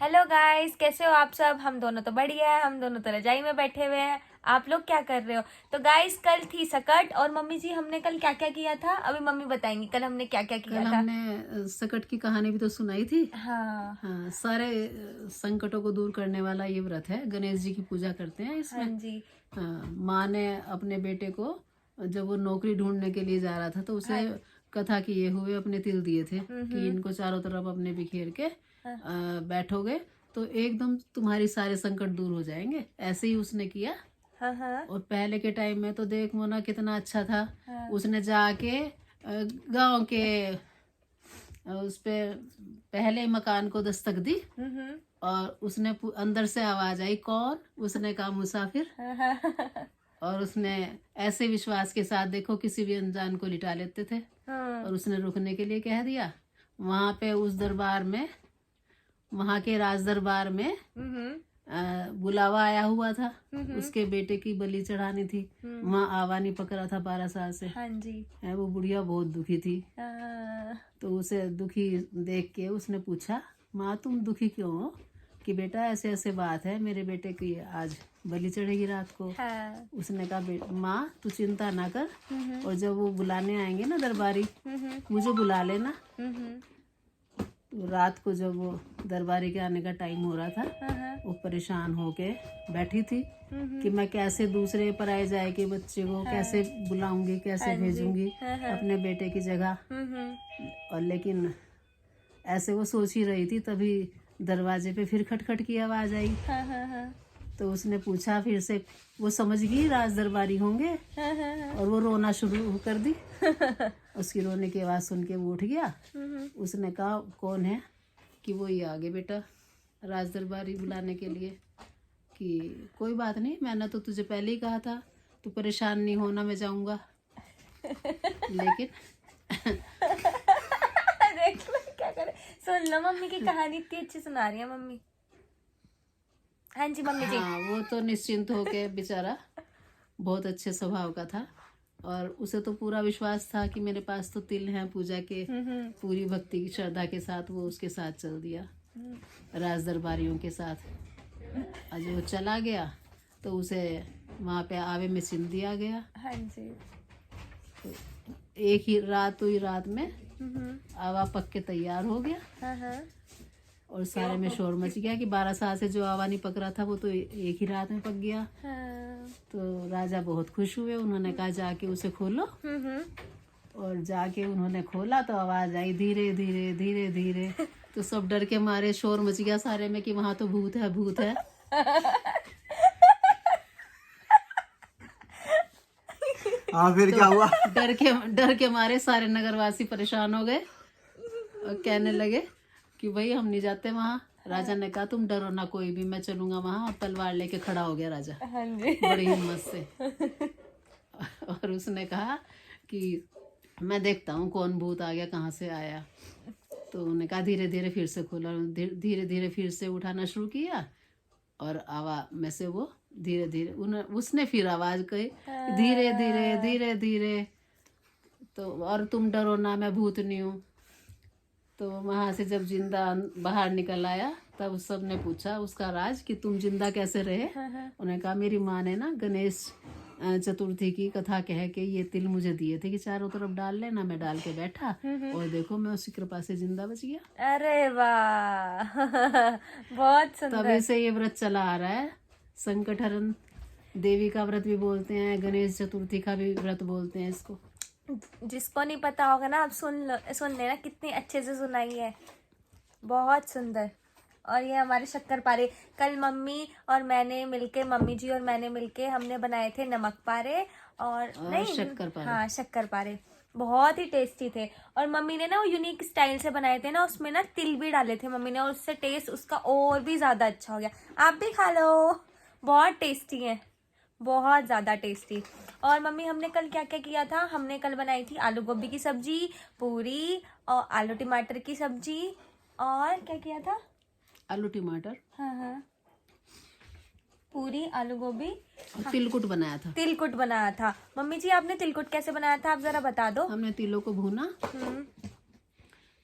Hello guys, कैसे हो आप सब। हम दोनों तो बढ़िया है, हम दोनों तो रजाई में बैठे हुए हैं। आप लोग क्या कर रहे हो। तो गाइस, कल थी सकट और मम्मी जी हमने कल क्या क्या किया था, अभी मम्मी बताएंगी कल हमने क्या क्या किया कल था। हमने सकट की कहानी भी तो सुनाई थी। हाँ हाँ, सारे संकटों को दूर करने वाला ये व्रत है। गणेश जी की पूजा करते हैं हाँ इसमें। जी। हाँ, माँ ने अपने बेटे को जब वो नौकरी ढूंढने के लिए जा रहा था तो हाँ। उसे कथा किए हुए अपने तिल दिए थे कि हम्म। इनको चारों तरफ अपने बिखेर के हाँ बैठोगे तो एकदम तुम्हारी सारे संकट दूर हो जाएंगे। ऐसे ही उसने किया। हाँ हाँ और पहले के टाइम में तो देख मोना कितना अच्छा था। हाँ। उसने जाके गांव के उस पे पहले मकान को दस्तक दी हम्म। और उसने अंदर से आवाज आई, कौन? उसने कहा, मुसाफिर। हाँ हाँ और उसने ऐसे विश्वास के साथ, देखो किसी भी अनजान को लिटा लेते थे, हाँ। और उसने रुकने के लिए कह दिया। वहां पे उस दरबार में, वहां के राज दरबार में बुलावा आया हुआ था। उसके बेटे की बलि चढ़ानी थी। वहाँ आवा नहीं पकड़ा था 12 साल से। हाँ जी। है, वो बुढ़िया बहुत दुखी थी। हाँ। तो उसे दुखी देख के उसने पूछा, माँ तुम दुखी क्यों हो? कि बेटा ऐसे ऐसे बात है, मेरे बेटे की आज बलि चढ़ेगी रात को। हाँ। उसने कहा, माँ तू चिंता ना कर, और जब वो बुलाने आएंगे ना दरबारी, मुझे बुला लेना। तो रात को जब वो दरबारी के आने का टाइम हो रहा था, वो परेशान होके बैठी थी कि मैं कैसे दूसरे पराए जाए के बच्चे को कैसे बुलाऊंगी, कैसे भेजूंगी अपने बेटे की जगह। और लेकिन ऐसे वो सोच ही रही थी, तभी दरवाजे पे फिर खटखट की आवाज आई। तो उसने पूछा फिर से, वो समझ गई राज दरबारी होंगे, और वो रोना शुरू कर दी। उसकी रोने की आवाज सुन के वो उठ गया। उसने कहा, कौन है? कि वो ही आगे बेटा राज दरबारी बुलाने के लिए। कि कोई बात नहीं, मैंने तो तुझे पहले ही कहा था, तू परेशान नहीं होना, मैं जाऊंगा। लेकिन देख लो क्या करे। सुन लो, मम्मी की कहानी इतनी अच्छी सुना रही है मम्मी। हाँ जी मम्मी जी। हाँ, वो तो निश्चिंत होके बेचारा बहुत अच्छे स्वभाव का था, और उसे तो पूरा विश्वास था कि मेरे पास तो तिल हैं पूजा के। पूरी भक्ति की श्रद्धा के साथ वो उसके साथ चल दिया, राज दरबारियों के साथ। और जो चला गया तो उसे वहाँ पे आवे में सिल दिया गया। हाँ जी। तो एक ही रात हुई, रात में आवा पक के तैयार हो गया। हाँ। और सारे में शोर मच गया कि 12 साल से जो आवा नहीं पक रहा था वो तो एक ही रात में पक गया। हाँ। तो राजा बहुत खुश हुए। उन्होंने कहा, जाके उसे खोलो। और जाके उन्होंने खोला तो आवाज आई, धीरे धीरे धीरे धीरे। तो सब डर के मारे शोर मच गया सारे में कि वहां तो भूत है, भूत है। हाँ, फिर क्या हुआ? डर के मारे सारे नगरवासी परेशान हो गए और कहने लगे कि भाई हम नहीं जाते वहाँ। राजा ने कहा, तुम डरो ना कोई भी, मैं चलूंगा वहाँ। और तलवार लेके खड़ा हो गया राजा, हाँ जी। बड़ी हिम्मत से। और उसने कहा कि मैं देखता हूँ कौन भूत आ गया, कहाँ से आया। तो उन्होंने कहा, धीरे धीरे फिर से खोला। धीरे धीरे फिर से उठाना शुरू किया, और आवा में से वो धीरे धीरे उसने फिर आवाज कही, धीरे धीरे धीरे धीरे। तो और तुम डरो ना, मैं भूत नहीं हूँ। तो वहां से जब जिंदा बाहर निकल आया तब सबने पूछा उसका राज कि तुम जिंदा कैसे रहे। उन्होंने कहा, मेरी माँ ने ना गणेश चतुर्थी की कथा कह के ये तिल मुझे दिए थे कि चारों तरफ डाल लेना। मैं डाल के बैठा, और देखो मैं उसकी कृपा से जिंदा बच गया। अरे वाह। बहुत सुंदर। तभी से ये व्रत चला आ रहा है। संकट हरण देवी का व्रत भी बोलते हैं, गणेश चतुर्थी का भी व्रत बोलते हैं इसको। जिसको नहीं पता होगा ना, आप सुन लेना, कितनी अच्छे से सुनाई है, बहुत सुंदर। और ये हमारे शक्करपारे, कल मम्मी और मैंने मिलके, मम्मी जी और मैंने मिलके हमने बनाए थे नमक पारे और नहीं, शक्करपारे। हाँ शक्करपारे, बहुत ही टेस्टी थे। और मम्मी ने ना वो यूनिक स्टाइल से बनाए थे ना, उसमें ना तिल भी डाले थे मम्मी ने, और उससे टेस्ट उसका और भी ज्यादा अच्छा हो गया। आप भी खा लो, बहुत टेस्टी है, बहुत ज़्यादा टेस्टी। और मम्मी हमने कल क्या क्या किया था, हमने कल बनाई थी आलू गोभी की सब्जी, पूरी और आलू टमाटर की सब्जी। और क्या किया था? आलू टमाटर, हाँ, पूरी आलू गोभी, तिलकुट बनाया था। तिलकुट बनाया था। मम्मी जी आपने तिलकुट कैसे बनाया था, आप जरा बता दो। हमने तिलों को भूना,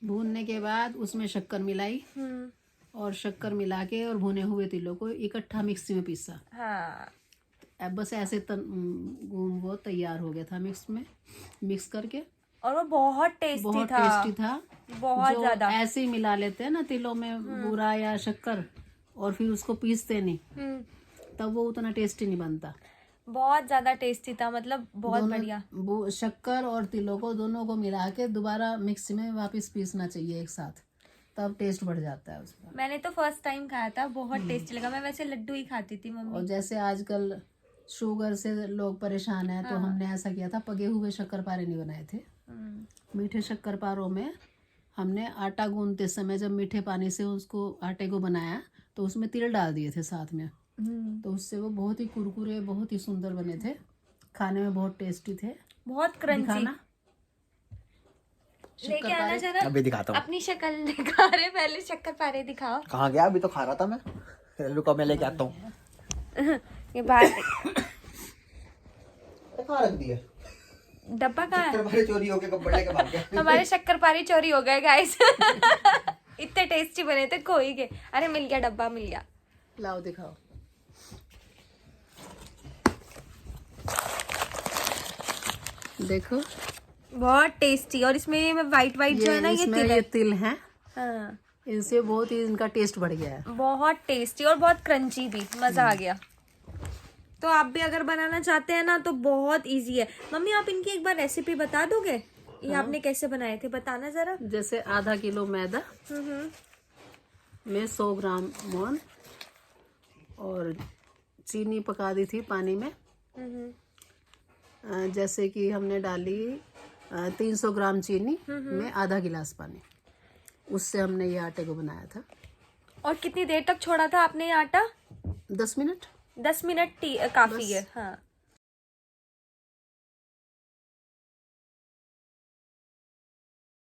भूनने के बाद उसमें शक्कर मिलाई, और शक्कर मिला के और भुने हुए तिलों को इकट्ठा मिक्सी में पीसा। हाँ अब बस ऐसे वो तैयार हो गया था मिक्स करके। और वो बहुत टेस्टी था, बहुत जो ज्यादा। ऐसे ही मिला लेते हैं ना तिलों में बूरा या शक्कर और फिर उसको पीसते नहीं, तब वो उतना टेस्टी नहीं बनता। बहुत ज्यादा टेस्टी था, मतलब बहुत बढ़िया। वो शक्कर और तिलों को दोनों को मिला के दोबारा मिक्सी में वापस पीसना चाहिए एक साथ, तब टेस्ट बढ़ जाता है उसका। मैंने तो फर्स्ट टाइम खाया था, बहुत टेस्टी लगा। मैं वैसे लड्डू ही खाती थी मम्मी। और जैसे आजकल शुगर से लोग परेशान हैं, तो हमने ऐसा किया था, पके हुए शक्करपारे नहीं बनाए थे। मीठे शक्करपारों में हमने आटा गूंदते समय जब मीठे पानी से उसको आटे को बनाया तो उसमें तिल डाल दिए थे साथ में, तो उससे वो बहुत ही कुरकुरे, बहुत ही सुंदर बने थे, खाने में बहुत टेस्टी थे, बहुत क्रंची। दिखाना लेके आना जरा, अभी दिखाता हूँ। अपनी शक्ल दिखा रहे, पहले शक्करपारे दिखाओ। कहाँ गया? अभी तो खा रहा था मैं। रुको मैं लेके आता हूँ। ये बाहर कहाँ रख दिया? डब्बा कहाँ है? शक्करपारे चोरी हो गए, कपड़े के भाग गए। हमारे शक्करपारे चोरी हो गए गाइस। इतने टेस्टी बने थे, खोई के। अरे मिल गया, डब्बा मिल गया। लाओ दिखाओ। देखो बहुत टेस्टी। और इसमें वाइट जो है ना, ये तिल है, हाँ इनसे बहुत ही इनका टेस्ट बढ़ गया है। बहुत टेस्टी और बहुत क्रंची भी, मजा आ गया। तो आप भी अगर बनाना चाहते हैं ना तो बहुत इजी है। मम्मी आप इनकी एक बार रेसिपी बता दोगे? ये आपने कैसे बनाए थे, बताना जरा। जैसे आधा किलो मैदा में 100 ग्राम मोहन और चीनी पका दी थी पानी में। जैसे कि हमने डाली 300 ग्राम चीनी में आधा गिलास पानी, उससे हमने ये आटे को बनाया था। और कितनी देर तक छोड़ा था आपने ये आटा? 10 मिनट। 10 मिनट काफी है। हाँ